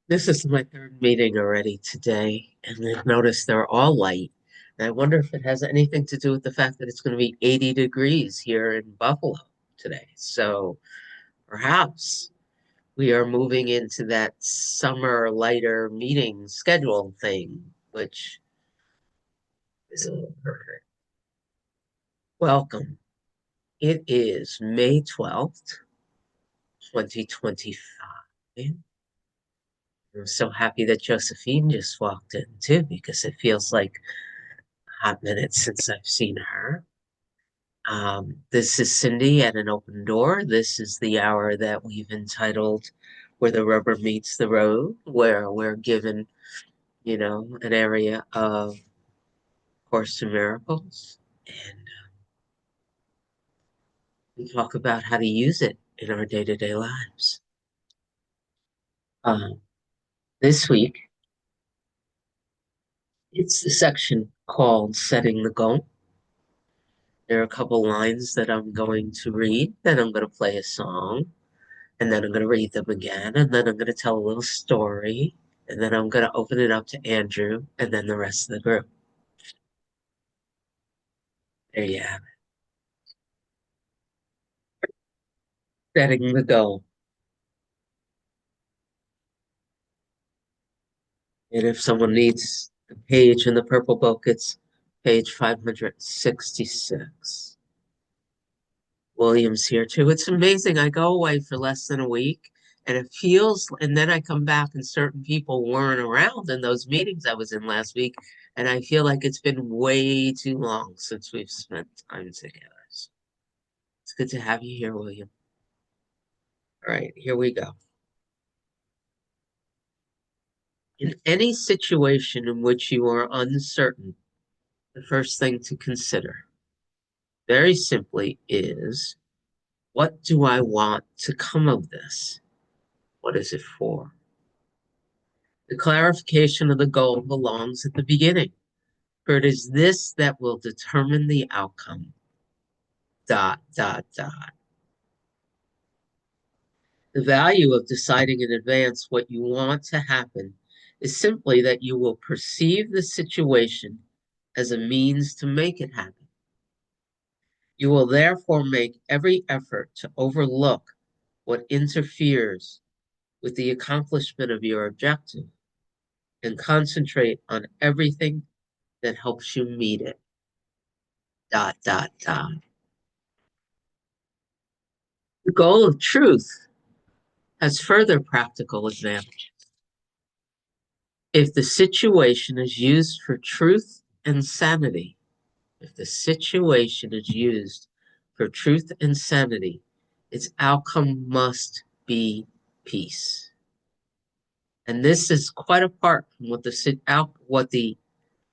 This is my third meeting already today, and I've noticed they're all light. And I wonder if it has anything to do with the fact that it's going to be 80 degrees here in Buffalo today. So perhaps we are moving into that summer lighter meeting schedule thing, which is a little perfect. Welcome. It is May 12th, 2025. I'm so happy that Josephine just walked in too, because it feels like hot minute since I've seen her. This is Cindy at an open door. This is the hour that we've entitled Where the Rubber Meets the Road, where we're given, an area of Course in Miracles, and we talk about how to use it in our day-to-day lives. Um, this week, it's the section called Setting the Goal. There are a couple lines that I'm going to read, then I'm going to play a song, and then I'm going to read them again, and then I'm going to tell a little story, and then I'm going to open it up to Andrew, and then the rest of the group. There you have it. Setting the goal. And if someone needs the page in the purple book, it's page 566. William's here too. It's amazing. I go away for less than a week, and it feels, and then I come back and certain people weren't around in those meetings I was in last week, and I feel like it's been way too long since we've spent time together. So it's good to have you here, William. All right, here we go. In any situation in which you are uncertain, the first thing to consider, very simply, is what do I want to come of this? What is it for? The clarification of the goal belongs at the beginning, for it is this that will determine the outcome. ... The value of deciding in advance what you want to happen is simply that you will perceive the situation as a means to make it happen. You will therefore make every effort to overlook what interferes with the accomplishment of your objective and concentrate on everything that helps you meet it. ... The goal of truth has further practical advantage. If the situation is used for truth and sanity, if the situation is used for truth and sanity, its outcome must be peace. And this is quite apart from what the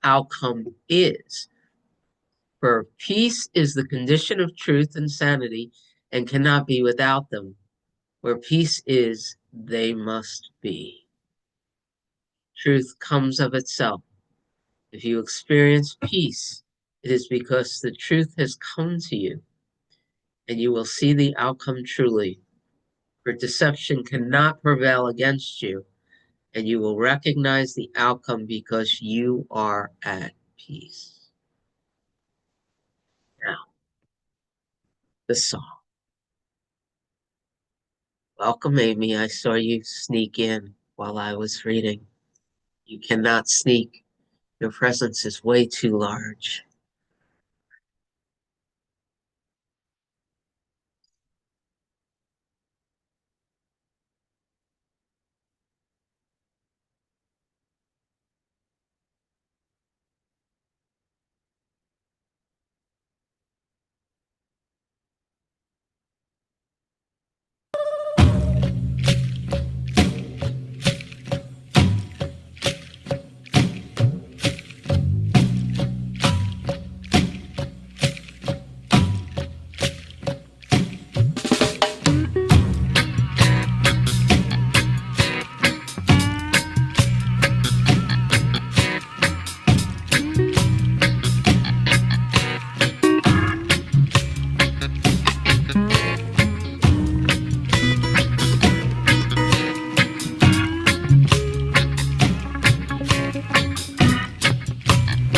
outcome is. For peace is the condition of truth and sanity and cannot be without them. Where peace is, they must be. Truth comes of itself. If you experience peace, it is because the truth has come to you, and you will see the outcome truly. For deception cannot prevail against you, and you will recognize the outcome because you are at peace. Now, the song. Welcome, Amy. I saw you sneak in while I was reading. You cannot sneak. Your presence is way too large.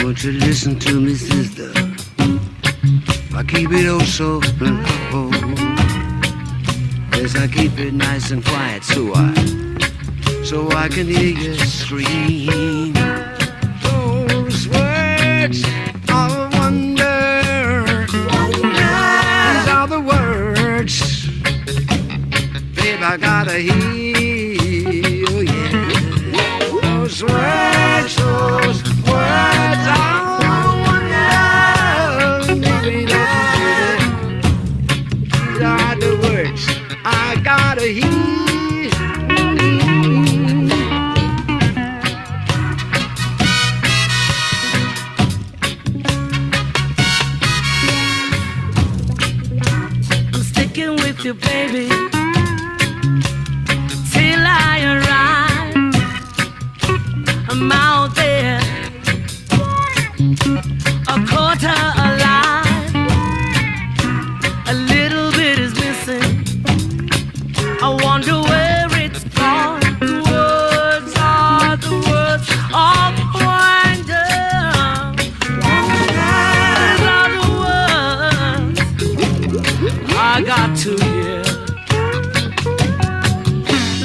want you to listen to me, sister. I keep it oh so low. Yes, I keep it nice and quiet so I can hear you scream. Those words are a wonder. These are the words, babe, I gotta hear. Oh, yeah. Those words are a wonder. Baby, these are the words I gotta hear. You, baby, till I arrive. I'm out there, a quarter alive. A little bit is missing. I wonder where it's gone. The words are the words of wonder. These are the words I got to hear.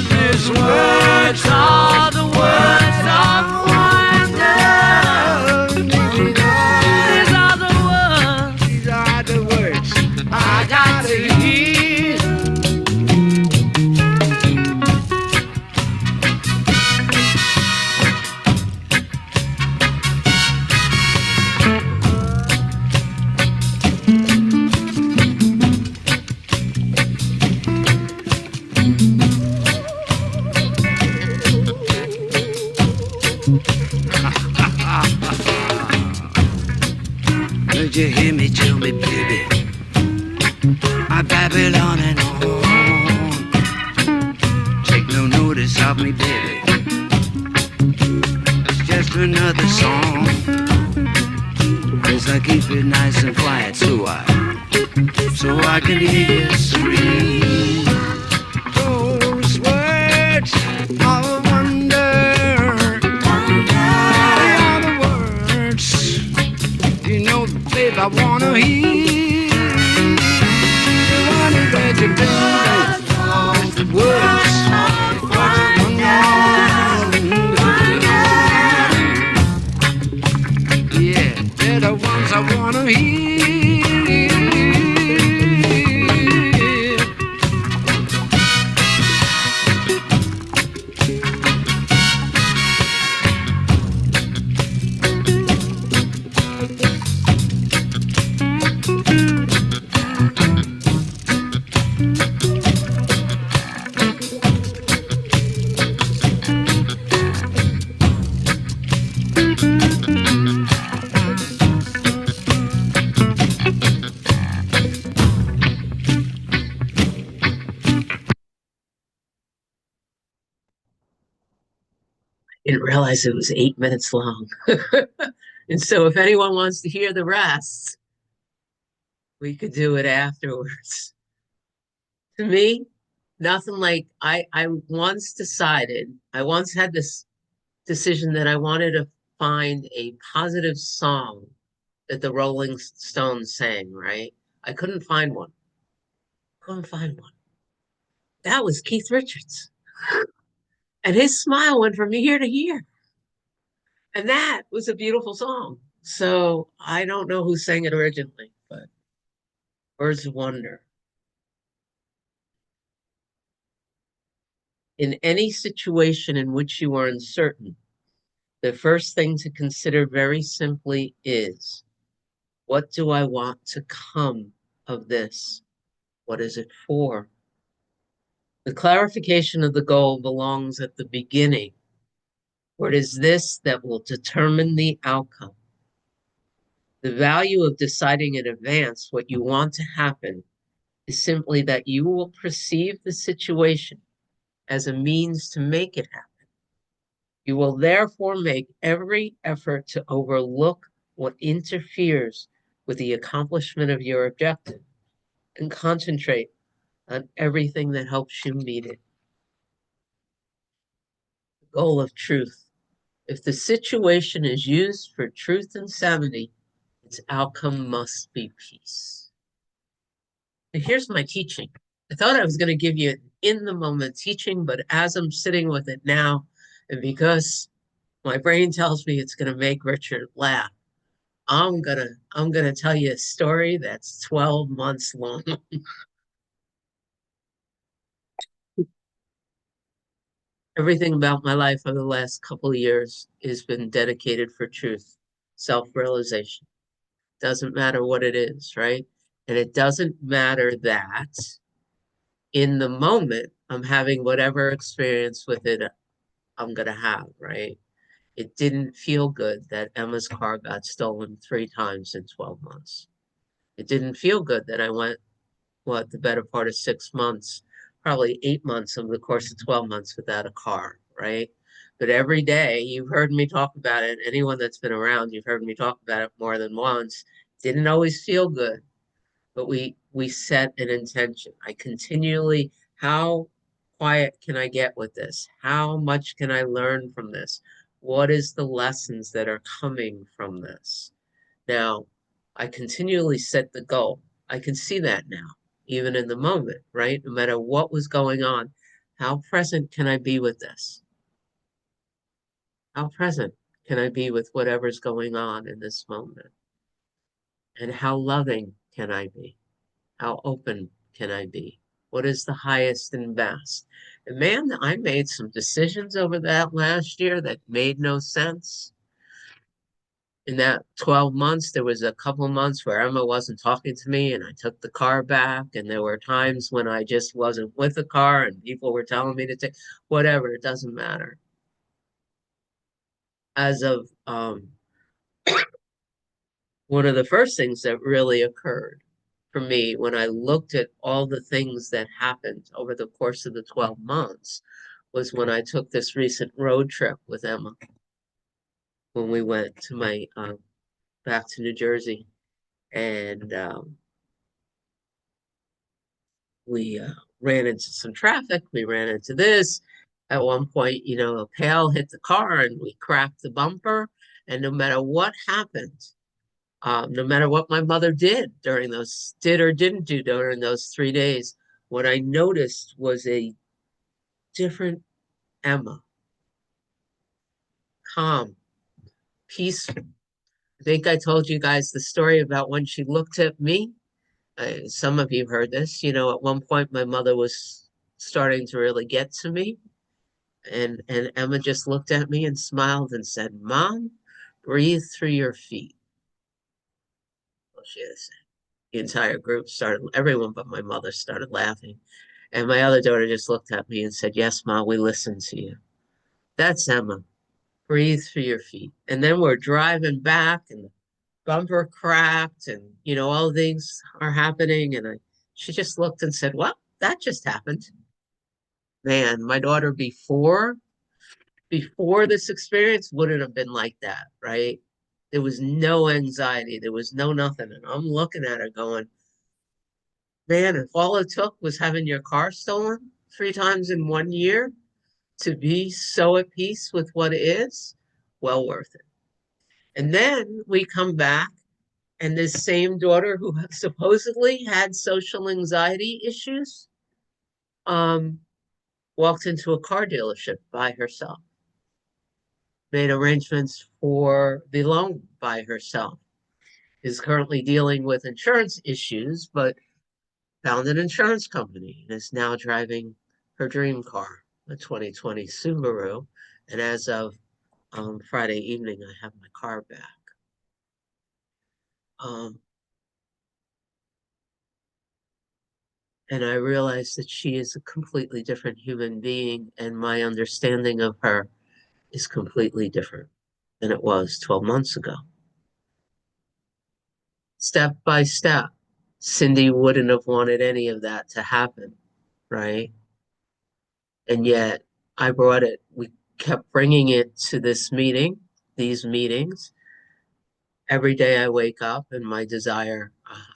These words are the words of wonder. These are the words I got to hear. Did you hear me? Tell me, baby. I babble on and on. Take no notice of me, baby. It's just another song. As I keep it nice and quiet, so I can hear you scream. Those words are a wonder. They are the words, you know, babe, I wanna hear. I wanna let you do the words. Yeah, they're the ones I wanna hear. Didn't realize it was 8 minutes long. And so if anyone wants to hear the rest, we could do it afterwards. To me, nothing like I once decided, I once had this decision that I wanted to find a positive song that the Rolling Stones sang, right? I couldn't find one. Couldn't find one. That was Keith Richards. And his smile went from ear to ear. And that was a beautiful song. So I don't know who sang it originally, but Words of Wonder. In any situation in which you are uncertain, the first thing to consider very simply is, what do I want to come of this? What is it for? The clarification of the goal belongs at the beginning, for it is this that will determine the outcome. The value of deciding in advance what you want to happen is simply that you will perceive the situation as a means to make it happen. You will therefore make every effort to overlook what interferes with the accomplishment of your objective and concentrate on everything that helps you meet it. The goal of truth If the situation is used for truth and sanity, its outcome must be peace. And here's my teaching. I thought I was going to give you an in the moment teaching, but as I'm sitting with it now, and because my brain tells me it's going to make Richard laugh, I'm gonna tell you a story that's 12 months long. Everything about my life over the last couple of years has been dedicated for truth, self-realization. Doesn't matter what it is, right? And it doesn't matter that in the moment I'm having whatever experience with it I'm gonna have, right? It didn't feel good that Emma's car got stolen 3 times in 12 months. It didn't feel good that I went, what, the better part of 6 months, probably 8 months over the course of 12 months without a car, right? But every day, you've heard me talk about it. Anyone that's been around, you've heard me talk about it more than once. Didn't always feel good, but we set an intention. I continually, how quiet can I get with this? How much can I learn from this? What is the lessons that are coming from this? Now, I continually set the goal. I can see that now, even in the moment, right? No matter what was going on, how present can I be with this? How present can I be with whatever's going on in this moment? And how loving can I be? How open can I be? What is the highest and best? And man, I made some decisions over that last year that made no sense. In that 12 months, there was a couple of months where Emma wasn't talking to me and I took the car back. And there were times when I just wasn't with the car and people were telling me to take whatever, it doesn't matter. As of one of the first things that really occurred for me when I looked at all the things that happened over the course of the 12 months was when I took this recent road trip with Emma when we went to my back to New Jersey. And we ran into some traffic. We ran into this. At one point, a pail hit the car and we cracked the bumper. And no matter what happened, no matter what my mother did or didn't do during those 3 days, what I noticed was a different Emma, calm, peaceful. I think I told you guys the story about when she looked at me. Some of you heard this. At one point, my mother was starting to really get to me. And Emma just looked at me and smiled and said, "Mom, breathe through your feet." Well, she had to say. The entire group started, everyone but my mother started laughing. And my other daughter just looked at me and said, "Yes, Mom, we listen to you." That's Emma. Breathe through your feet. And then we're driving back and the bumper cracked and, all things are happening. And she just looked and said, "Well, that just happened." Man, my daughter before this experience wouldn't have been like that, right? There was no anxiety. There was no nothing. And I'm looking at her going, man, if all it took was having your car stolen 3 times in 1 year to be so at peace with what is, well worth it. And then we come back, and this same daughter who supposedly had social anxiety issues um, walked into a car dealership by herself, made arrangements for the loan by herself, is currently dealing with insurance issues, but found an insurance company and is now driving her dream car, a 2020 Subaru. And as of Friday evening, I have my car back. Um, and I realized that she is a completely different human being, and my understanding of her is completely different than it was 12 months ago. Step by step, Cindy wouldn't have wanted any of that to happen, right? And yet I brought it, we kept bringing it to this meeting, these meetings. Every day I wake up and my desire,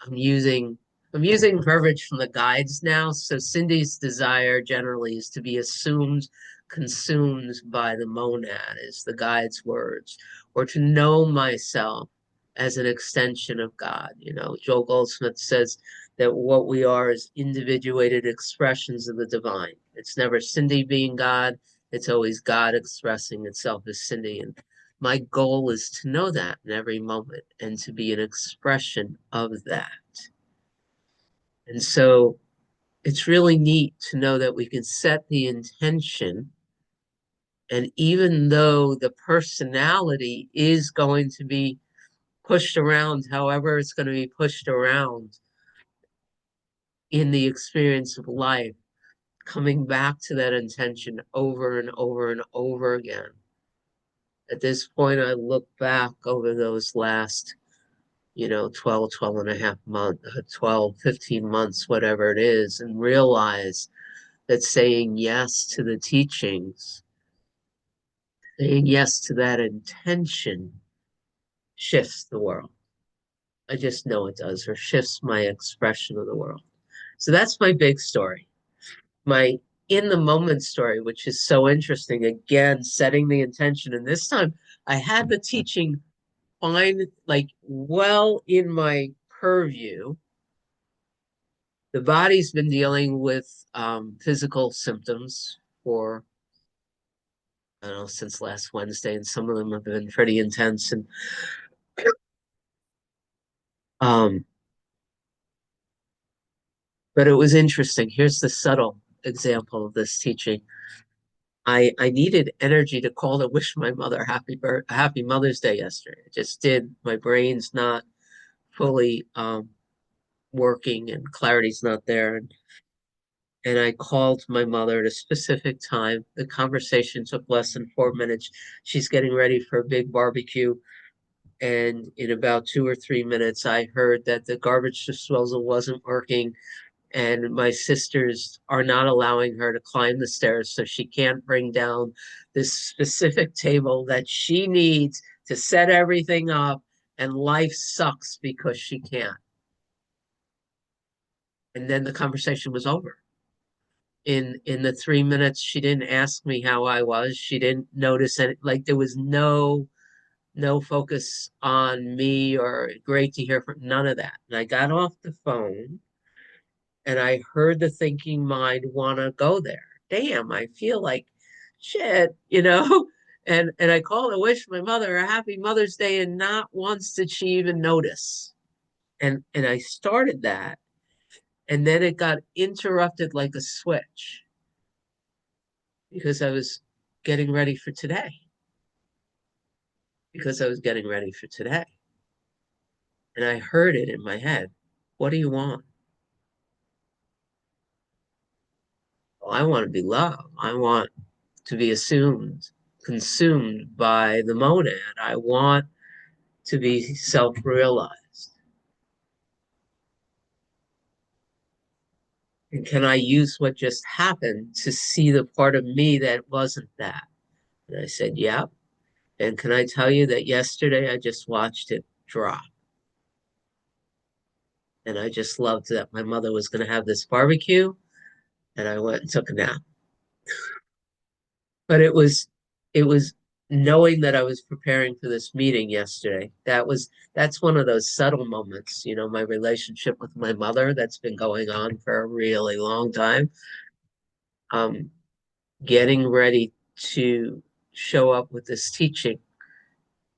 I'm using I'm using verbiage from the guides now. So Cindy's desire generally is to be assumed, consumed by the monad, is the guide's words, or to know myself as an extension of God. You know, Joel Goldsmith says that what we are is individuated expressions of the divine. It's never Cindy being God, it's always God expressing itself as Cindy. And my goal is to know that in every moment and to be an expression of that. And so it's really neat to know that we can set the intention. And even though the personality is going to be pushed around, however it's going to be pushed around in the experience of life, coming back to that intention over and over and over again. At this point, I look back over those last 12 and a half months, 12, 15 months, whatever it is, and realize that saying yes to the teachings, saying yes to that intention shifts the world. I just know it does, or shifts my expression of the world. So that's my big story. My in the moment story, which is so interesting, again, setting the intention. And this time I had the teaching fine, like well in my purview. The body's been dealing with physical symptoms for, I don't know, since last Wednesday, and some of them have been pretty intense. And um, but it was interesting. Here's the subtle example of this teaching. I needed energy to call to wish my mother happy Mother's Day yesterday. I just did. My brain's not fully working and clarity's not there. And I called my mother at a specific time. The conversation took less than 4 minutes. She's getting ready for a big barbecue. And in about 2 or 3 minutes, I heard that the garbage disposal wasn't working. And my sisters are not allowing her to climb the stairs, so she can't bring down this specific table that she needs to set everything up. And life sucks because she can't. And then the conversation was over. In the 3 minutes, she didn't ask me how I was. She didn't notice it. Like there was no focus on me or great to hear from, none of that. And I got off the phone and I heard the thinking mind want to go there. Damn, I feel like shit. And I called to wish my mother a happy Mother's Day, and not once did she even notice. And I started that, and then it got interrupted like a switch because I was getting ready for today. Because I was getting ready for today. And I heard it in my head. What do you want? Well, I want to be loved. I want to be assumed, consumed by the monad. I want to be self-realized. And can I use what just happened to see the part of me that wasn't that? And I said, yep. And can I tell you that yesterday I just watched it drop? And I just loved that my mother was going to have this barbecue, and I went and took a nap. But it was knowing that I was preparing for this meeting yesterday. That's one of those subtle moments, my relationship with my mother that's been going on for a really long time. Getting ready to show up with this teaching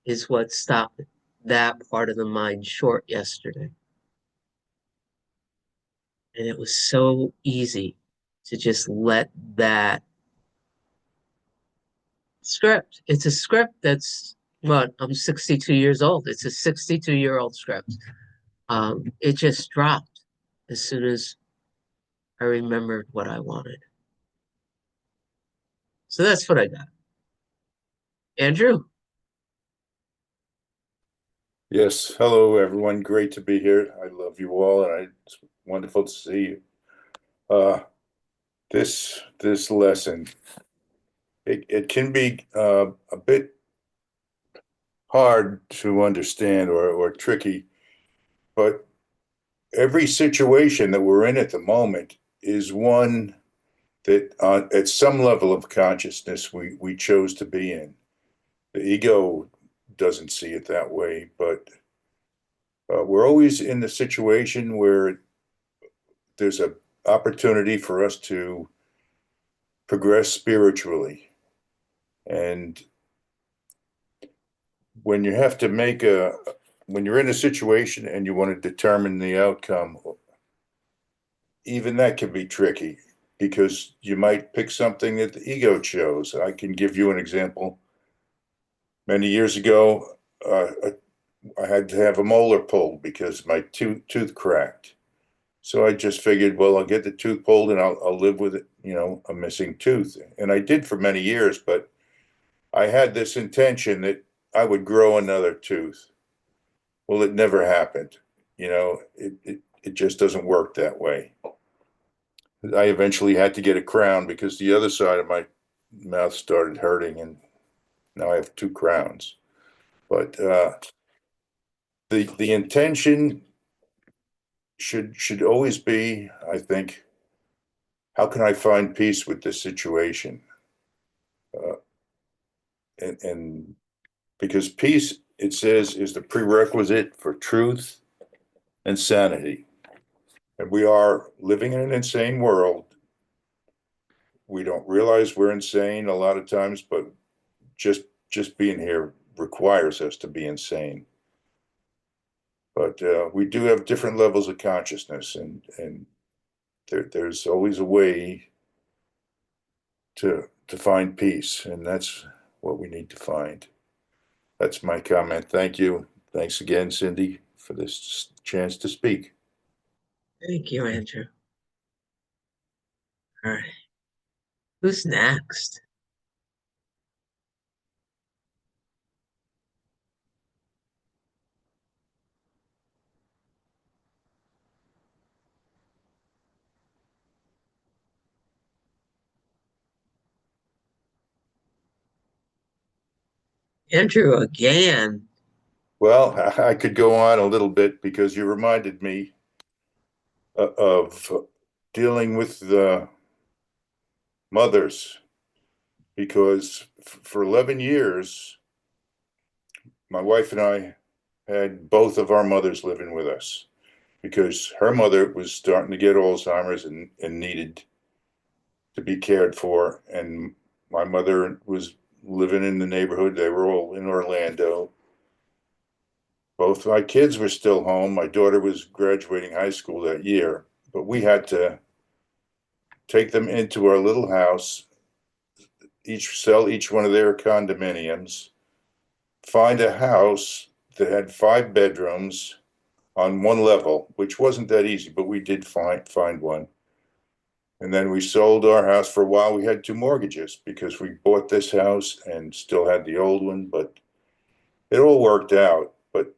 is what stopped that part of the mind short yesterday. And it was so easy to just let that script. It's a script that's what, I'm 62 years old. It's a 62-year-old script. It just dropped as soon as I remembered what I wanted. So that's what I got. Andrew? Yes. Hello, everyone. Great to be here. I love you all, and it's wonderful to see you. Uh, this lesson, it can be a bit hard to understand or tricky, but every situation that we're in at the moment is one that at some level of consciousness we chose to be in. The ego doesn't see it that way, but we're always in the situation where there's an opportunity for us to progress spiritually. And when you have to when you're in a situation and you want to determine the outcome, even that can be tricky because you might pick something that the ego chose. I can give you an example. Many years ago, I had to have a molar pulled because my tooth cracked. So I just figured, well, I'll get the tooth pulled and I'll live with it, a missing tooth. And I did for many years, but I had this intention that I would grow another tooth. Well, it never happened. It just doesn't work that way. I eventually had to get a crown because the other side of my mouth started hurting, and now I have two crowns. But the intention should always be, I think, how can I find peace with this situation? And because peace, it says, is the prerequisite for truth and sanity. And we are living in an insane world. We don't realize we're insane a lot of times, but just being here requires us to be insane. But we do have different levels of consciousness, and there's always a way to find peace, and that's what we need to find. That's my comment. Thank you. Thanks again, Cindy, for this chance to speak. Thank you, Andrew. All right. Who's next? Andrew again. Well, I could go on a little bit because you reminded me of dealing with the mothers, because for 11 years, my wife and I had both of our mothers living with us because her mother was starting to get Alzheimer's and needed to be cared for. And my mother was living in the neighborhood. They were all in Orlando. Both my kids were still home. My daughter was graduating high school that year, but we had to take them into our little house, sell each one of their condominiums, find a house that had 5 bedrooms on one level, which wasn't that easy, but we did find one. And then we sold our house. For a while. We had 2 mortgages because we bought this house and still had the old one, but it all worked out. But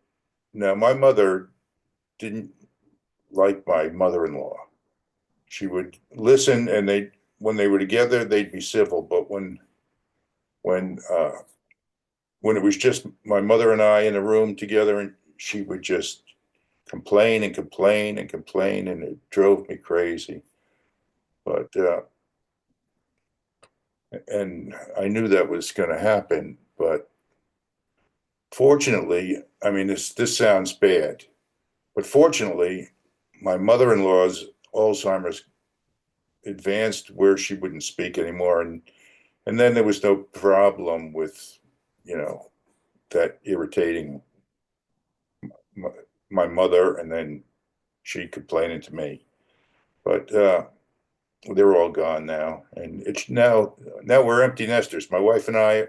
now my mother didn't like my mother-in-law. She would listen, and when they were together, they'd be civil. But when it was just my mother and I in a room together, and she would just complain and complain and complain, and it drove me crazy. But and I knew that was going to happen. But fortunately, I mean, this sounds bad, but fortunately, my mother-in-law's Alzheimer's advanced where she wouldn't speak anymore, and then there was no problem with, that irritating my mother, and then she complaining to me. But they're all gone now, and it's now we're empty nesters. My wife and I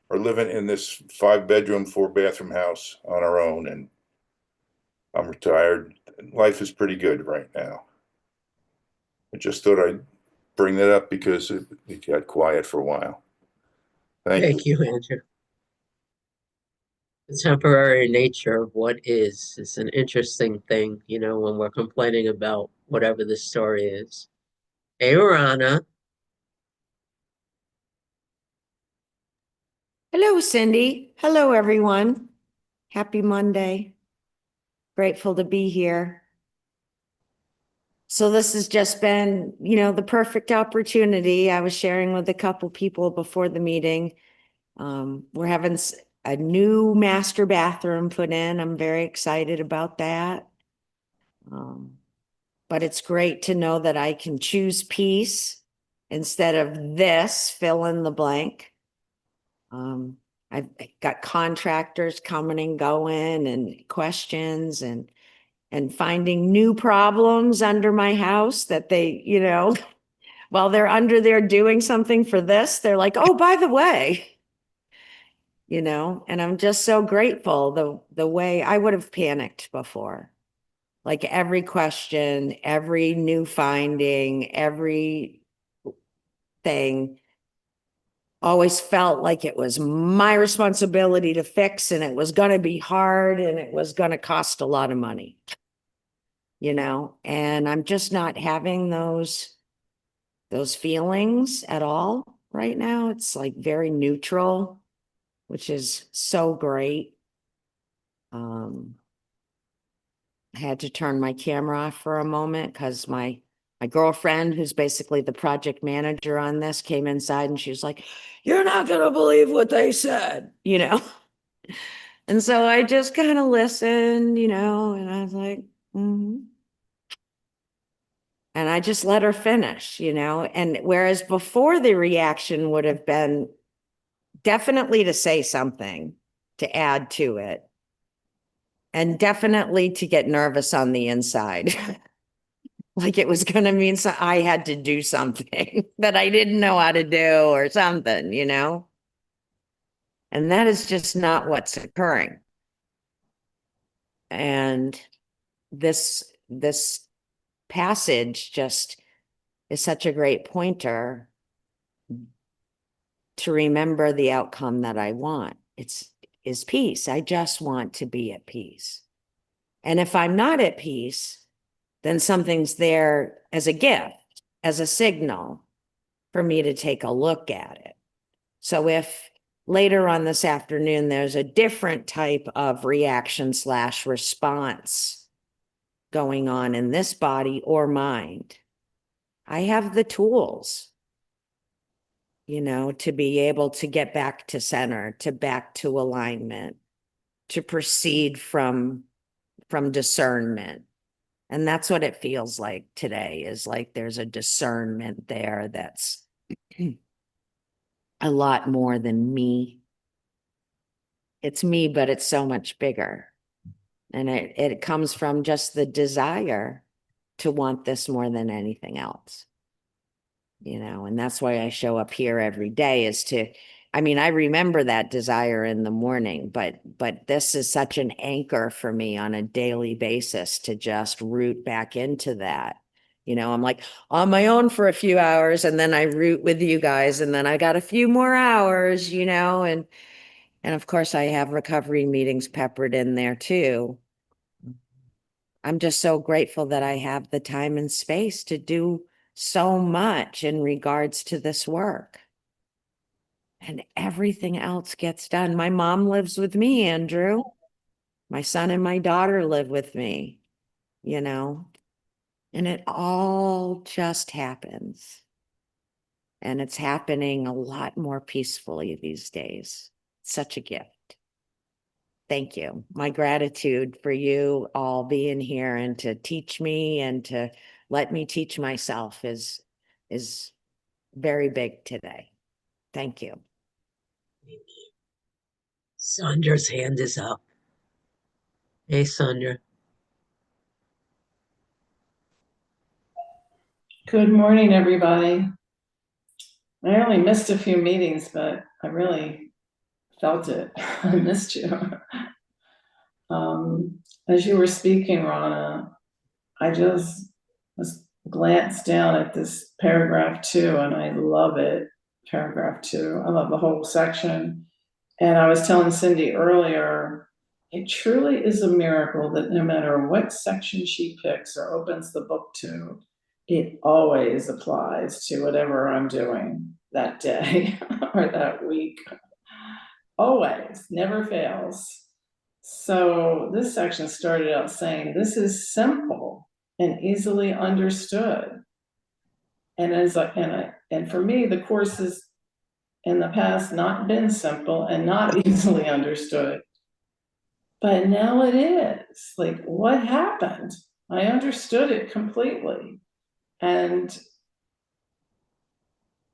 are living in this 5-bedroom, 4-bathroom house on our own, and I'm retired. Life is pretty good right now. I just thought I'd bring that up because it got quiet for a while. Thank you. Thank you, Andrew. The temporary nature of what is an interesting thing, when we're complaining about whatever the story is. Hey, Rana. Hello, Cindy. Hello, everyone. Happy Monday. Grateful to be here. So this has just been, the perfect opportunity. I was sharing with a couple people before the meeting. We're having a new master bathroom put in. I'm very excited about that. But it's great to know that I can choose peace instead of this, fill in the blank. I've got contractors coming and going and questions and finding new problems under my house that they, while they're under there doing something for this, they're like, oh, by the way, and I'm just so grateful the way I would have panicked before. Like every question, every new finding, every thing always felt like it was my responsibility to fix, and it was going to be hard and it was going to cost a lot of money, and I'm just not having those feelings at all right now. It's like very neutral, which is so great. I had to turn my camera off for a moment because my girlfriend, who's basically the project manager on this, came inside and she was like, "You're not going to believe what they said," And so I just kind of listened, and I was like, mm-hmm. And I just let her finish, and whereas before the reaction would have been definitely to say something, to add to it, and definitely to get nervous on the inside. Like it was going to mean I had to do something that I didn't know how to do or something, and that is just not what's occurring. And this passage just is such a great pointer to remember the outcome that I want. Is peace. I just want to be at peace. And if I'm not at peace, then something's there as a gift, as a signal for me to take a look at it. So if later on this afternoon, there's a different type of reaction / response going on in this body or mind, I have the tools, to be able to get back to center, to back to alignment, to proceed from discernment. And that's what it feels like today, is like there's a discernment there that's a lot more than me. It's me, but it's so much bigger. And it comes from just the desire to want this more than anything else. And that's why I show up here every day, is to, I remember that desire in the morning, but this is such an anchor for me on a daily basis to just root back into that. I'm like on my own for a few hours, and then I root with you guys, and then I got a few more hours, and of course I have recovery meetings peppered in there too. I'm just so grateful that I have the time and space to do so much in regards to this work. And everything else gets done. My mom lives with me, Andrew. My son and my daughter live with me, and it all just happens. And it's happening a lot more peacefully these days. Such a gift. Thank you. My gratitude for you all being here and to teach me and to let me teach myself is very big today. Thank you. Thank you. Sandra's hand is up. Hey, Sandra. Good morning, everybody. I only missed a few meetings, but I really felt it. I missed you. As you were speaking, Rana, I just glanced down at this paragraph 2, and I love it. Paragraph 2. I love the whole section. And I was telling Cindy earlier, it truly is a miracle that no matter what section she picks or opens the book to, it always applies to whatever I'm doing that day or that week. Always, never fails. So this section started out saying, this is simple. and easily understood. And for me, the course has in the past not been simple and not easily understood. But now it is. Like, what happened? I understood it completely. And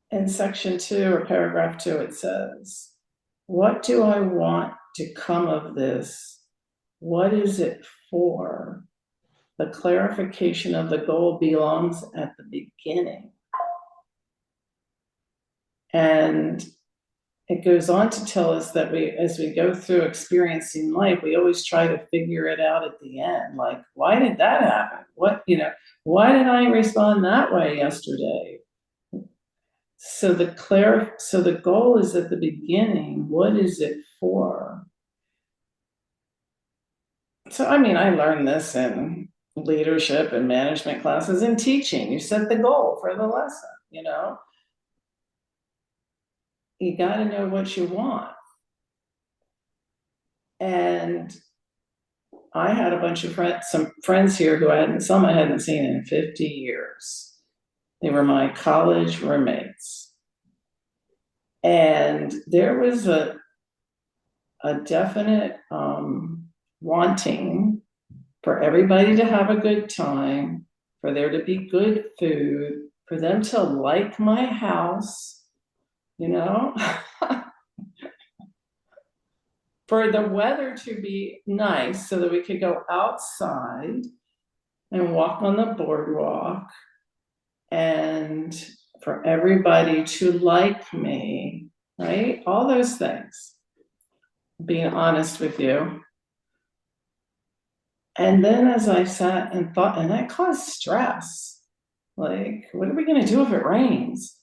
in section 2 or paragraph 2, it says, what do I want to come of this? What is it for? The clarification of the goal belongs at the beginning. And it goes on to tell us that as we go through experiencing life, we always try to figure it out at the end. Like, why did that happen? Why did I respond that way yesterday? So the goal is at the beginning. What is it for? So, I mean, I learned this in leadership and management classes and teaching. You set the goal for the lesson, You got to know what you want. And I had a bunch of some friends here who I hadn't seen in 50 years. They were my college roommates. And there was a definite wanting for everybody to have a good time, for there to be good food, for them to like my house, for the weather to be nice so that we could go outside and walk on the boardwalk, and for everybody to like me, right? All those things, being honest with you. And then as I sat and thought, and that caused stress. Like, what are we going to do if it rains?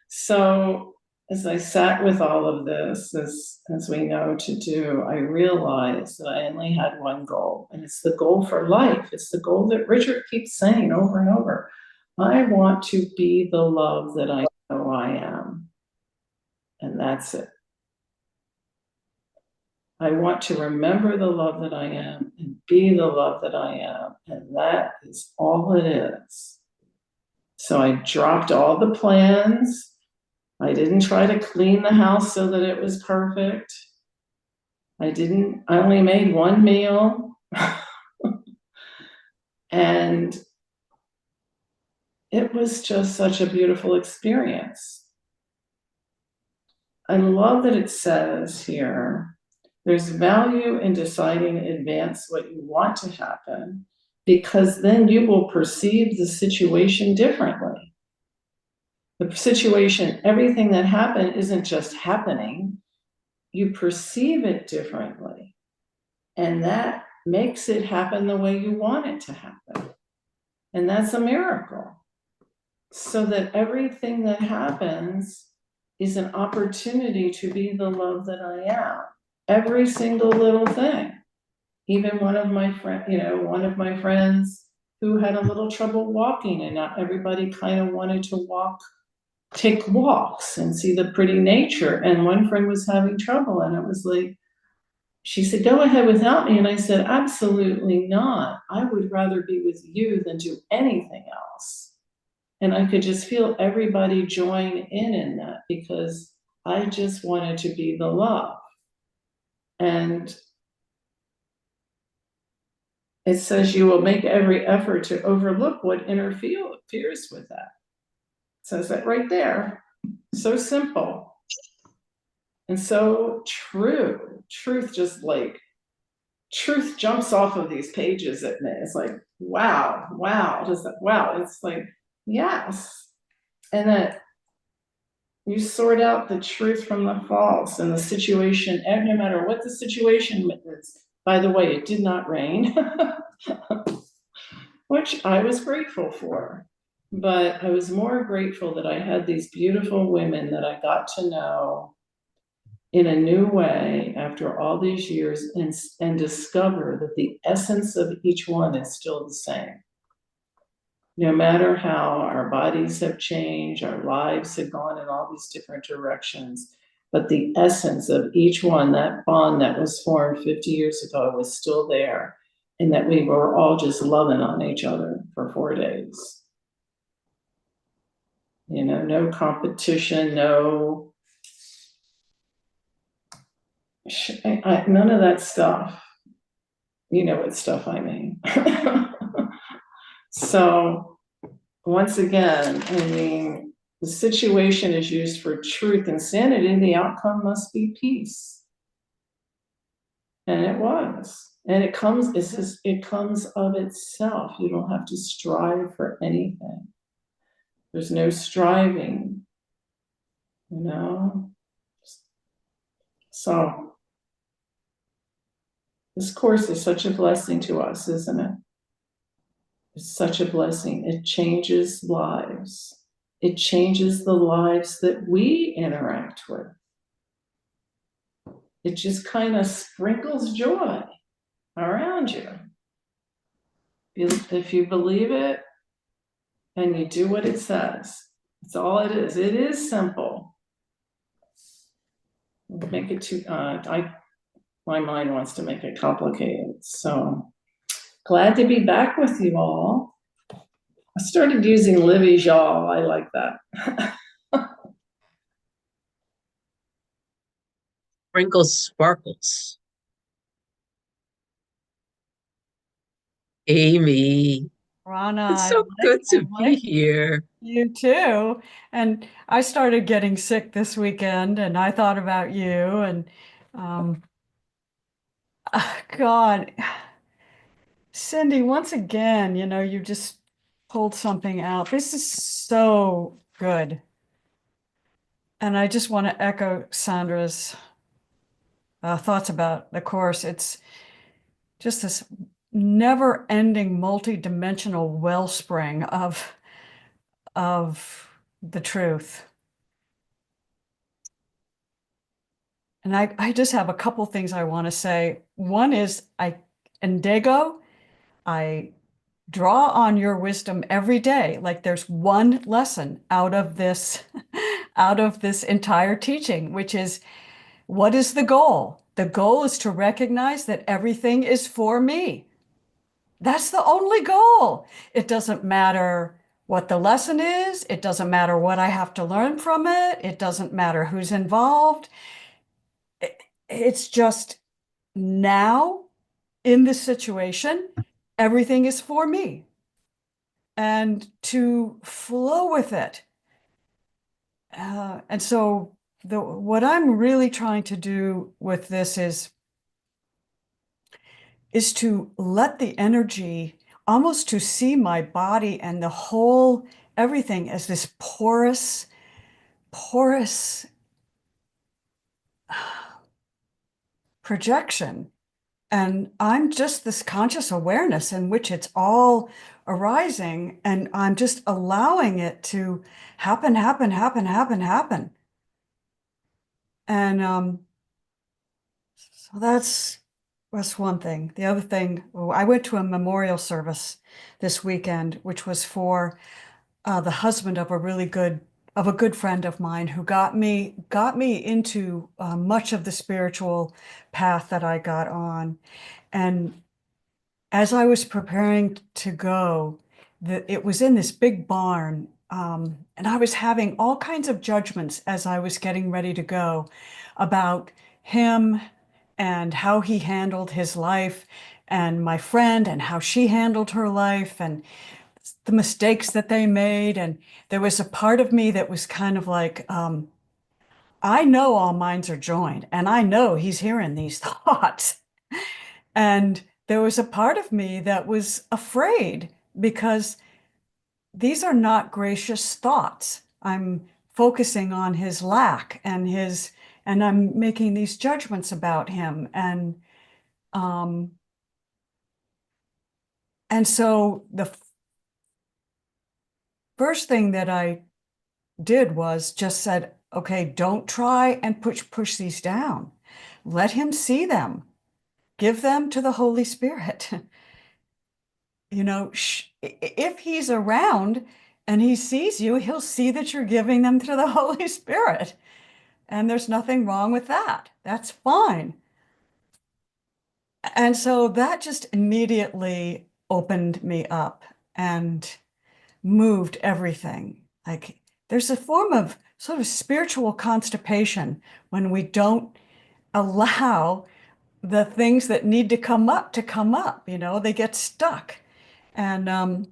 So as I sat with all of this, as we know to do, I realized that I only had one goal, and it's the goal for life. It's the goal that Richard keeps saying over and over. I want to be the love that I know I am. And that's it. I want to remember the love that I am and be the love that I am. And that is all it is. So I dropped all the plans. I didn't try to clean the house so that it was perfect. I only made one meal. And it was just such a beautiful experience. I love that it says here, there's value in deciding in advance what you want to happen, because then you will perceive the situation differently. The situation, everything that happened isn't just happening. You perceive it differently. And that makes it happen the way you want it to happen. And that's a miracle. So that everything that happens is an opportunity to be the love that I am. Every single little thing. Even one of my friends who had a little trouble walking, and not everybody kind of wanted to take walks and see the pretty nature. And one friend was having trouble, and it was like, she said, go ahead without me. And I said, absolutely not. I would rather be with you than do anything else. And I could just feel everybody join in that, because I just wanted to be the love. And it says you will make every effort to overlook what interferes with that. It says that right there. So simple. And so true. Truth jumps off of these pages at me. It's like, wow. It's like, yes. And that you sort out the truth from the false, and the situation, and no matter what the situation is. By the way, it did not rain, which I was grateful for. But I was more grateful that I had these beautiful women that I got to know in a new way after all these years, and discover that the essence of each one is still the same. No matter how our bodies have changed, our lives have gone in all these different directions, but the essence of each one, that bond that was formed 50 years ago, was still there. and that we were all just loving on each other for 4 days. You know, no competition, no, none of that stuff. You know what stuff I mean. So, once again, I mean, the situation is used for truth and sanity, the outcome must be peace. And it was. And it comes of itself. You don't have to strive for anything. There's no striving, you know? So, this course is such a blessing to us, isn't it? It's such a blessing. It changes lives. It changes the lives that we interact with. It just kind of sprinkles joy around you. If you believe it and you do what it says, that's all it is. It is simple. Make it too, my mind wants to make it complicated. So glad to be back with you all. I started using Libby's y'all. I like that. Sprinkles sparkles. Amy, Rana, it's so good to be like here. you too. And I started getting sick this weekend and I thought about you and God, Cindy, once again, you know, you just pulled something out. This is so good. And I just want to echo Sandra's thoughts about the course. It's just this never-ending multi-dimensional wellspring of the truth. And I just have a couple things I want to say. One is Indigo, I draw on your wisdom every day. Like there's one lesson out of this, out of this entire teaching, which is, what is the goal? The goal is to recognize that everything is for me. That's the only goal. It doesn't matter what the lesson is. It doesn't matter what I have to learn from it. It doesn't matter who's involved. It's just now in this situation, everything is for me. And to flow with it. And so what I'm really trying to do with this is to let the energy, almost to see my body and the whole, everything as this porous projection. And I'm just this conscious awareness in which it's all arising, and I'm just allowing it to happen. And so that's one thing. The other thing, I went to a memorial service this weekend, which was for the husband of a good friend of mine who got me into much of the spiritual path that I got on. And as I was preparing to go, it was in this big barn, and I was having all kinds of judgments as I was getting ready to go about him and how he handled his life, and my friend and how she handled her life, and the mistakes that they made. And there was a part of me that was kind of like, I know all minds are joined, and I know he's hearing these thoughts. And there was a part of me that was afraid because these are not gracious thoughts. I'm focusing on his lack and I'm making these judgments about him. And so the first thing that I did was just said, okay, don't try and push these down. Let him see them. Give them to the Holy Spirit. You know, if he's around and he sees you, he'll see that you're giving them to the Holy Spirit. And there's nothing wrong with that. That's fine. And so that just immediately opened me up and moved everything. Like there's a form of sort of spiritual constipation when we don't allow the things that need to come up, they get stuck. And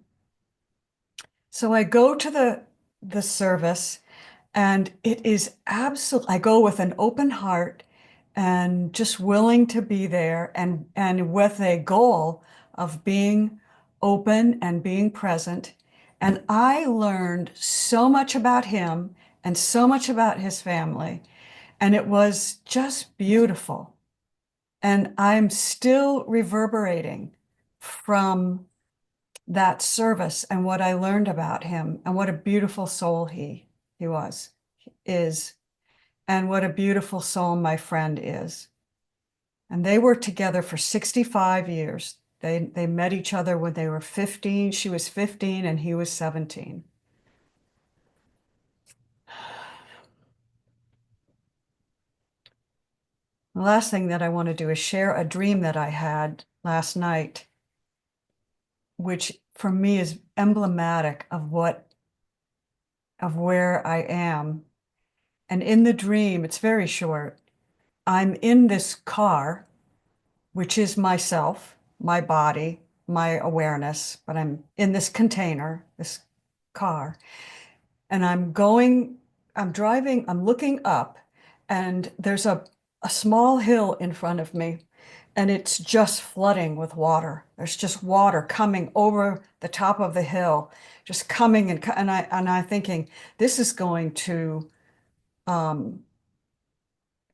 so I go to the service, and it is absolute. I go with an open heart and just willing to be there, and with a goal of being open and being present. And I learned so much about him and so much about his family, and it was just beautiful. And I'm still reverberating from that service and what I learned about him and what a beautiful soul he is, and what a beautiful soul my friend is. And they were together for 65 years. They met each other when they were 15. She was 15 and he was 17. The last thing that I want to do is share a dream that I had last night, which for me is emblematic of where I am. And in the dream, it's very short. I'm in this car, which is myself, my body, my awareness, but I'm in this container, this car, and I'm driving, I'm looking up, and there's a small hill in front of me, and it's just flooding with water. There's just water coming over the top of the hill, just coming, and I'm thinking, this is going to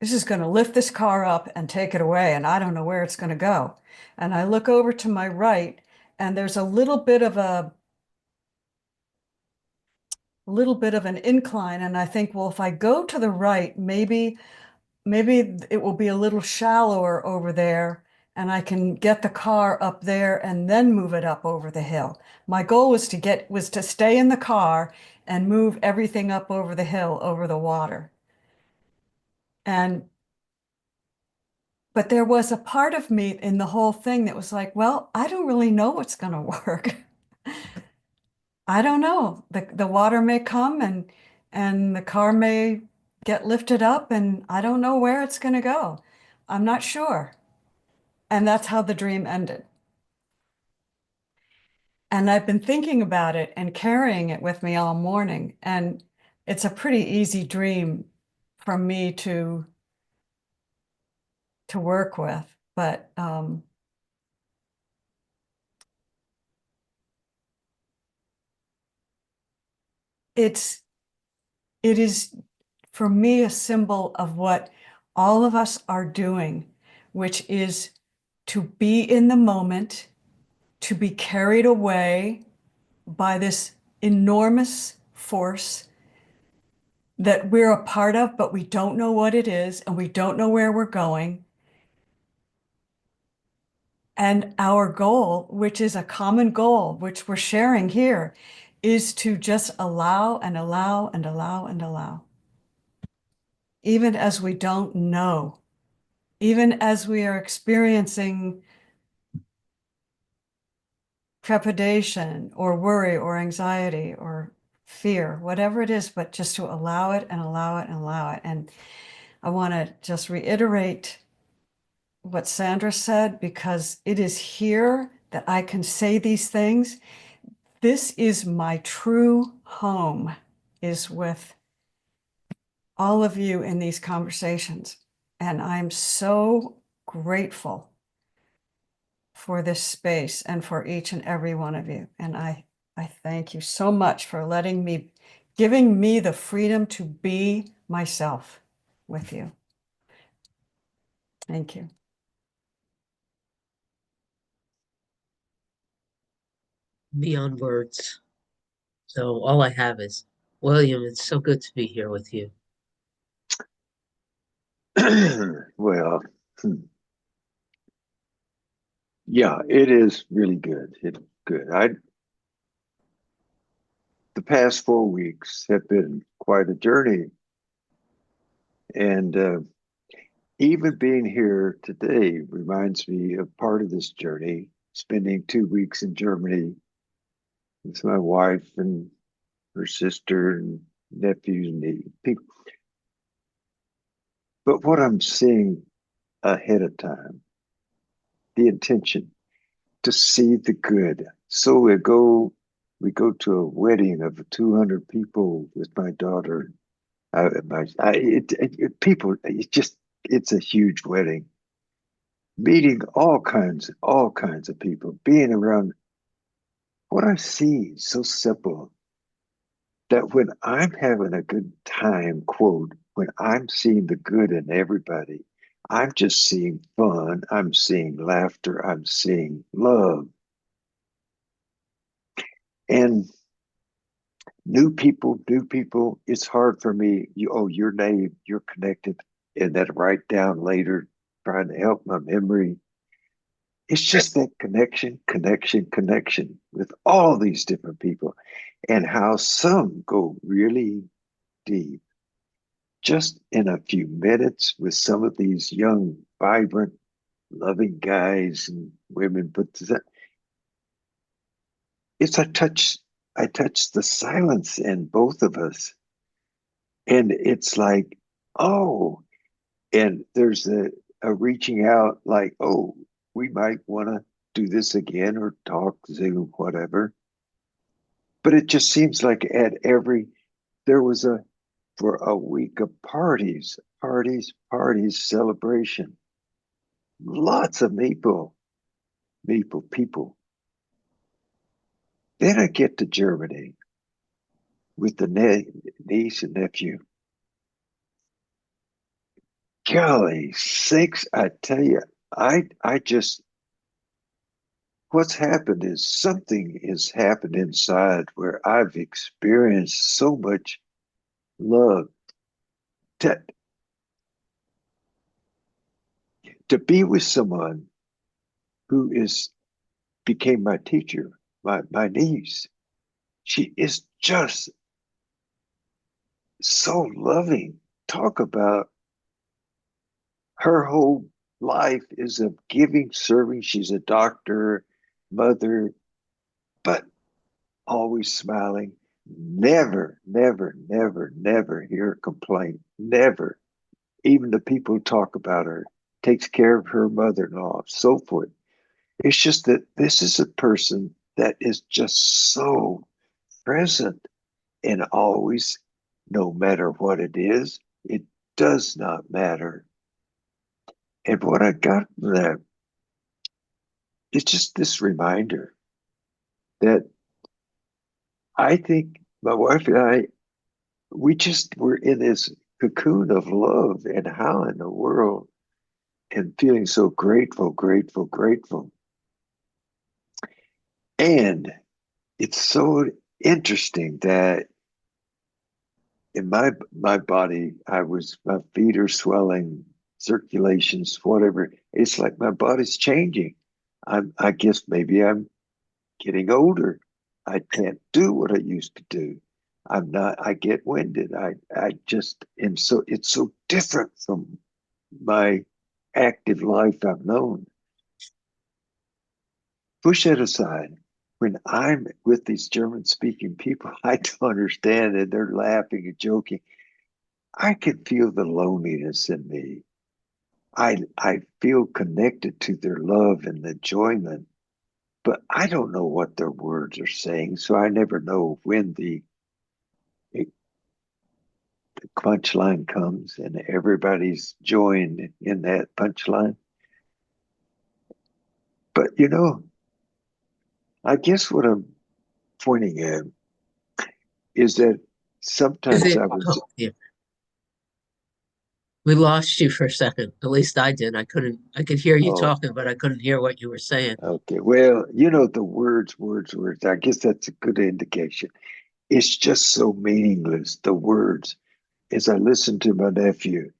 lift this car up and take it away, and I don't know where it's going to go. And I look over to my right, and there's a little bit of an incline, and I think, well, if I go to the right, maybe it will be a little shallower over there, and I can get the car up there and then move it up over the hill. My goal was to stay in the car and move everything up over the hill, over the water. But there was a part of me in the whole thing that was like, well, I don't really know what's going to work. I don't know. The water may come, and the car may get lifted up, and I don't know where it's going to go. I'm not sure. And that's how the dream ended. And I've been thinking about it and carrying it with me all morning. And it's a pretty easy dream for me to work with. But it is for me a symbol of what all of us are doing, which is to be in the moment, to be carried away by this enormous force that we're a part of, but we don't know what it is, and we don't know where we're going. And our goal, which is a common goal, which we're sharing here, is to just allow and allow and allow and allow. Even as we don't know, even as we are experiencing trepidation or worry or anxiety or fear, whatever it is, but just to allow it and allow it and allow it. And I want to just reiterate what Sandra said, because it is here that I can say these things. This is my true home, is with all of you in these conversations. And I'm so grateful for this space and for each and every one of you. And I thank you so much for giving me the freedom to be myself with you. Thank you. Beyond words. So all I have is, William, it's so good to be here with you. Well, yeah, it is really good. It's good. The past 4 weeks have been quite a journey, and even being here today reminds me of part of this journey, spending 2 weeks in Germany with my wife and her sister and nephews and people. But what I'm seeing ahead of time, the intention to see the good. So we go to a wedding of 200 people with my daughter. People, it's a huge wedding. Meeting all kinds of people, being around what I see so simple that when I'm having a good time, quote, when I'm seeing the good in everybody, I'm just seeing fun, I'm seeing laughter, I'm seeing love. And new people, it's hard for me. Your name, you're connected, and that write down later, trying to help my memory. It's just that connection with all these different people, and how some go really deep just in a few minutes with some of these young, vibrant, loving guys and women. But it's I touch the silence in both of us. And it's like, oh, and there's a reaching out like, oh, we might want to do this again or talk, Zoom, whatever. But it just seems like there was for a week of parties, celebration. Lots of people. Then I get to Germany with the niece and nephew. Golly sakes, I tell you, I just, what's happened is something has happened inside where I've experienced so much love. To be with someone who became my teacher, my niece. She is just so loving. Talk about her whole life is of giving, serving. She's a doctor, mother, but always smiling. Never hear a complaint. Never. Even the people who talk about her, takes care of her mother-in-law, so forth. It's just that this is a person that is just so present and always, no matter what it is, it does not matter. And what I got from that, it's just this reminder that I think my wife and I, we just were in this cocoon of love, and how in the world, and feeling so grateful. And it's so interesting that in my body, my feet are swelling, circulations, whatever. It's like my body's changing. I guess maybe I'm getting older. I can't do what I used to do. I get winded. I just am so, it's so different from my active life I've known. Push that aside. When I'm with these German speaking people, I don't understand, and they're laughing and joking. I can feel the loneliness in me. I feel connected to their love and enjoyment, but I don't know what their words are saying, so I never know when the punchline comes and everybody's joined in that punchline. But I guess what I'm pointing at is that sometimes Is it? I was Oh, yeah. We lost you for a second. At least I did. I could hear you oh talking, but I couldn't hear what you were saying. okay. Well, the words. I guess that's a good indication. It's just so meaningless. The words. As I listened to my nephew,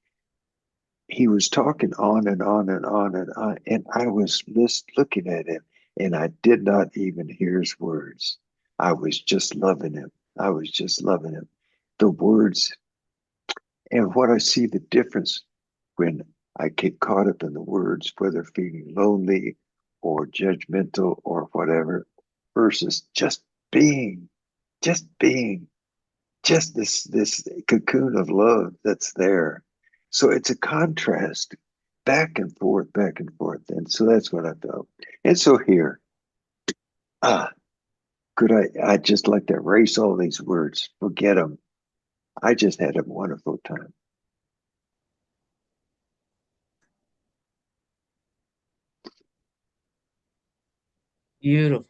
he was talking on and on and on and on, and I was just looking at him, and I did not even hear his words. I was just loving him. The words, and what I see the difference when I get caught up in the words, whether feeling lonely or judgmental or whatever, versus just being, just being, just this cocoon of love that's there. So it's a contrast back and forth. And so that's what I felt. And so here, could I just like to erase all these words, forget them. I just had a wonderful time. Beautiful.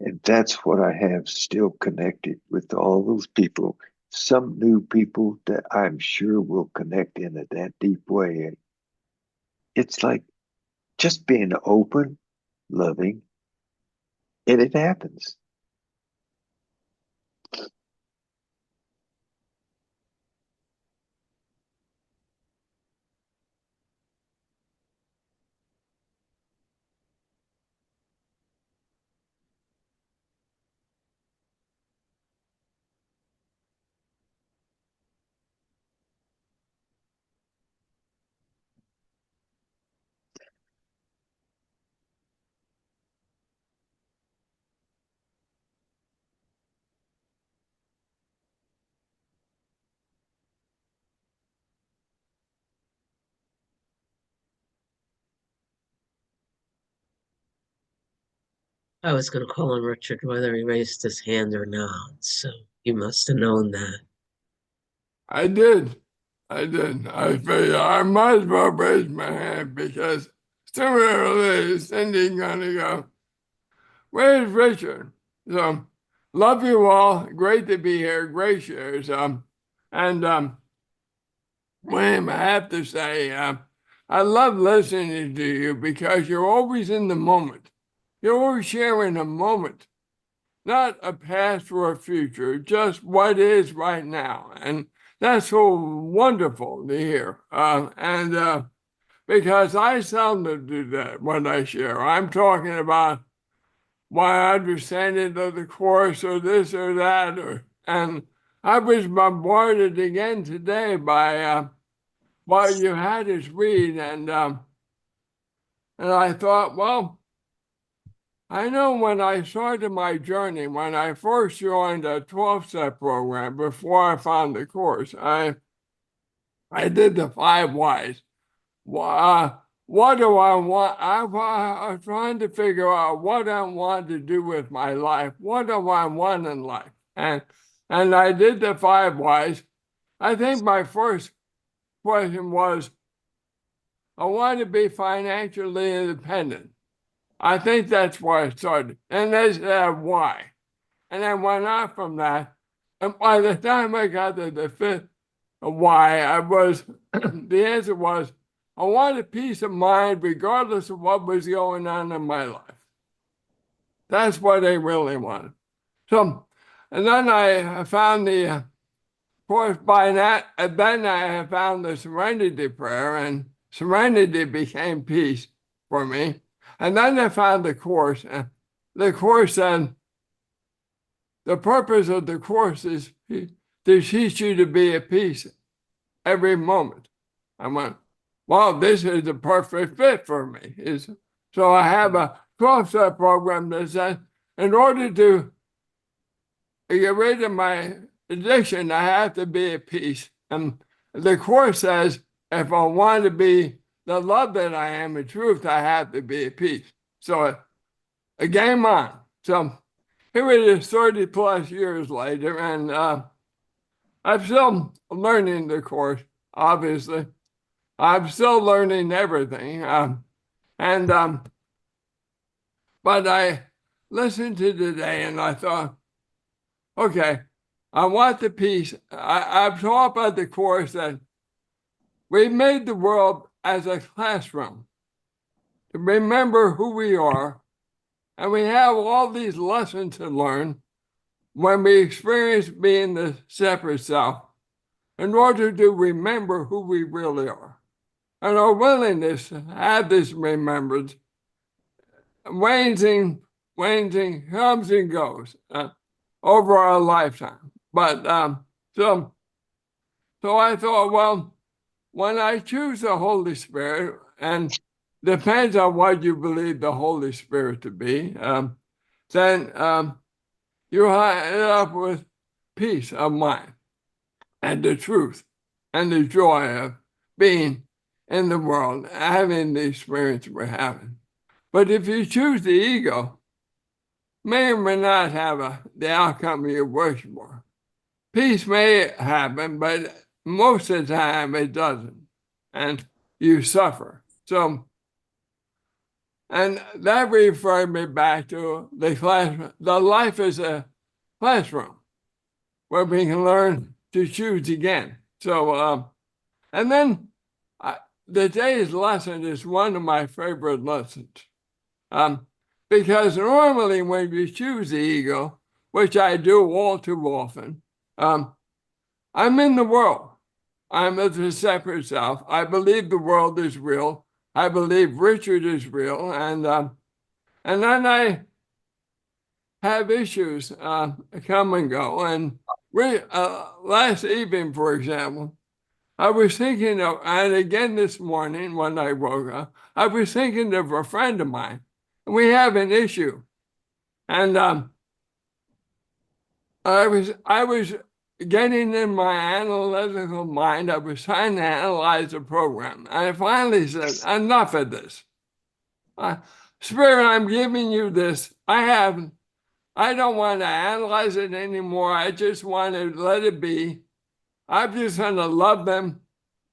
And that's what I have still connected with all those people. Some new people that I'm sure will connect in that deep way. It's like just being open, loving, and it happens. I was going to call on Richard whether he raised his hand or not, so you must have known that. I did. I did. I figured I might as well raise my hand because sooner or later Cindy's gonna go, where's Richard? So love you all. Great to be here. Great shares. And William, I have to say, I love listening to you because you're always in the moment. You're always sharing a moment, not a past or a future, just what is right now. And that's so wonderful to hear. Because I seldom do that when I share. I'm talking about my understanding of the course or this or that. And I was bombarded again today by what you had us read. And I thought, well, I know when I started my journey, when I first joined a 12-step program before I found the course, I did the 5 whys. What do I want? I was trying to figure out what I want to do with my life. What do I want in life? And I did the 5 whys. I think my first question was, I want to be financially independent. I think that's where I started. And that's why. And I went on from that. And by the time I got to the 5th why, the answer was, I wanted peace of mind regardless of what was going on in my life. That's what I really wanted. So, and then I found of course, by that, then I found the serenity prayer, and serenity became peace for me. And then I found the course, and the course said, the purpose of the course is to teach you to be at peace every moment. I went, well, this is the perfect fit for me. So I have a 12-step program that says, in order to get rid of my addiction, I have to be at peace. And the course says, if I want to be the love that I am in truth, I have to be at peace. So a game on. So here it is 30 plus years later, and I'm still learning the course, obviously. I'm still learning everything. But I listened to today and I thought, okay, I want the peace. I've taught by the course that we made the world as a classroom to remember who we are, and we have all these lessons to learn when we experience being the separate self. in order to remember who we really are. And our willingness to have this remembrance waning, comes and goes over our lifetime. But so I thought, well, when I choose the Holy Spirit, and depends on what you believe the Holy Spirit to be, then you end up with peace of mind and the truth and the joy of being in the world, having the experience we're having. But if you choose the ego, may or may not have the outcome you wish for. Peace may happen, but most of the time it doesn't, and you suffer. So, and that referred me back to the classroom. The life is a classroom where we can learn to choose again. So, and then the day's lesson is one of my favorite lessons. Because normally when you choose the ego, which I do all too often, I'm in the world. I'm a separate self. I believe the world is real. I believe Richard is real. And then I have issues come and go. And last evening, for example, I was thinking of, and again this morning when I woke up, I was thinking of a friend of mine. We have an issue. And I was getting in my analytical mind, I was trying to analyze the program. And I finally said, enough of this. Spirit, I'm giving you this. I don't want to analyze it anymore. I just want to let it be. I'm just going to love them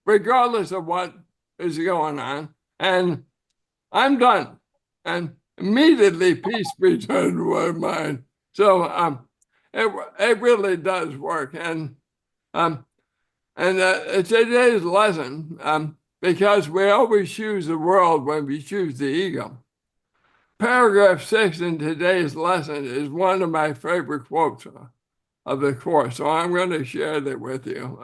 regardless of what is going on. And I'm done. And immediately peace returned to my mind. So it really does work. And today's lesson, because we always choose the world when we choose the ego. Paragraph 6 in today's lesson is one of my favorite quotes of the course, so I'm going to share that with you.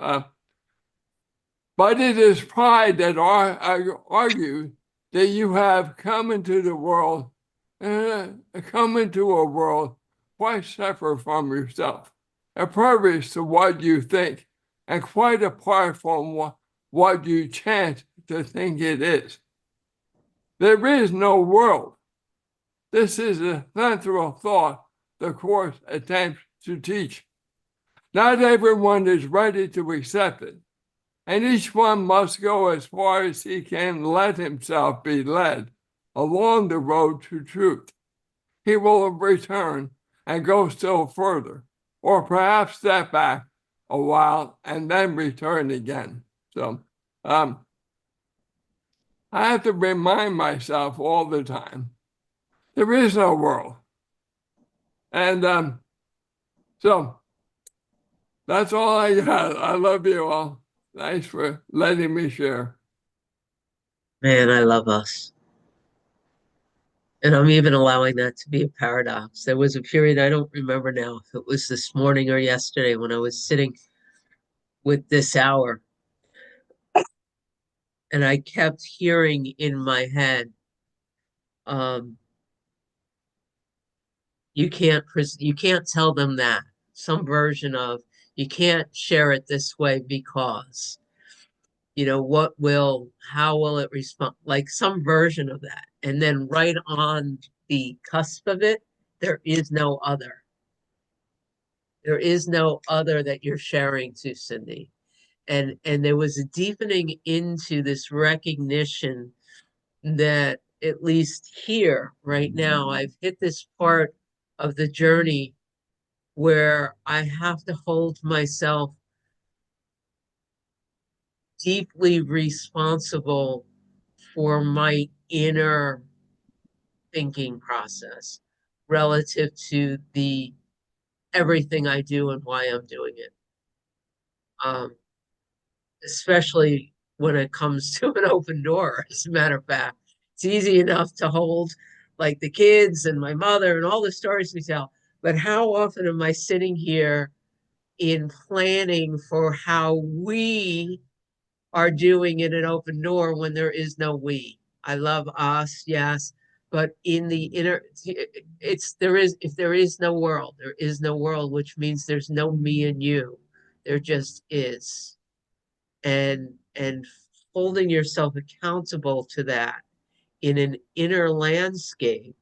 But it is pride that argues that you have come into the world, come into a world quite separate from yourself, impervious to what you think, and quite apart from what you chance to think it is. There is no world. This is a central thought the Course attempts to teach. Not everyone is ready to accept it, and each one must go as far as he can let himself be led along the road to truth. He will return and go still further, or perhaps step back a while and then return again. So I have to remind myself all the time, there is no world. And so that's all I got. I love you all. Thanks for letting me share. Man, I love us. And I'm even allowing that to be a paradox. There was a period, I don't remember now if it was this morning or yesterday, when I was sitting with this hour, and I kept hearing in my head, you can't tell them that. Some version of, you can't share it this way because, how will it respond? Like some version of that. And then right on the cusp of it, there is no other. There is no other that you're sharing to, Cindy. And there was a deepening into this recognition that, at least here right now, I've hit this part of the journey where I have to hold myself deeply responsible for my inner thinking process relative to everything I do and why I'm doing it. Especially when it comes to an open door, as a matter of fact. It's easy enough to hold like the kids and my mother and all the stories we tell, but how often am I sitting here in planning for how we are doing in an open door when there is no we. I love us, yes, but in the inner, if there is no world, there is no world, which means there's no me and you. There just is. And holding yourself accountable to that in an inner landscape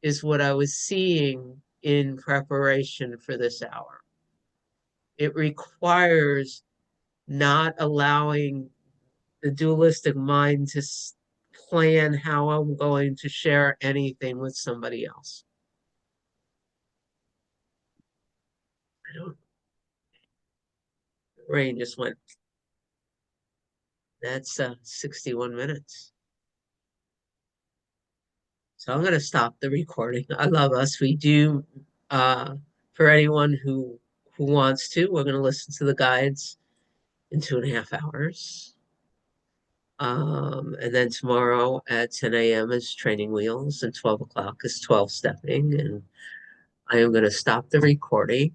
is what I was seeing in preparation for this hour. It requires not allowing the dualistic mind to plan how I'm going to share anything with somebody else. I don't. Rain just went. That's 61 minutes. So I'm going to stop the recording. I love us. We do, for anyone who wants to, we're going to listen to the guides in 2.5 hours. And then tomorrow at 10 a.m. is training wheels and 12 o'clock is 12 stepping. And I am going to stop the recording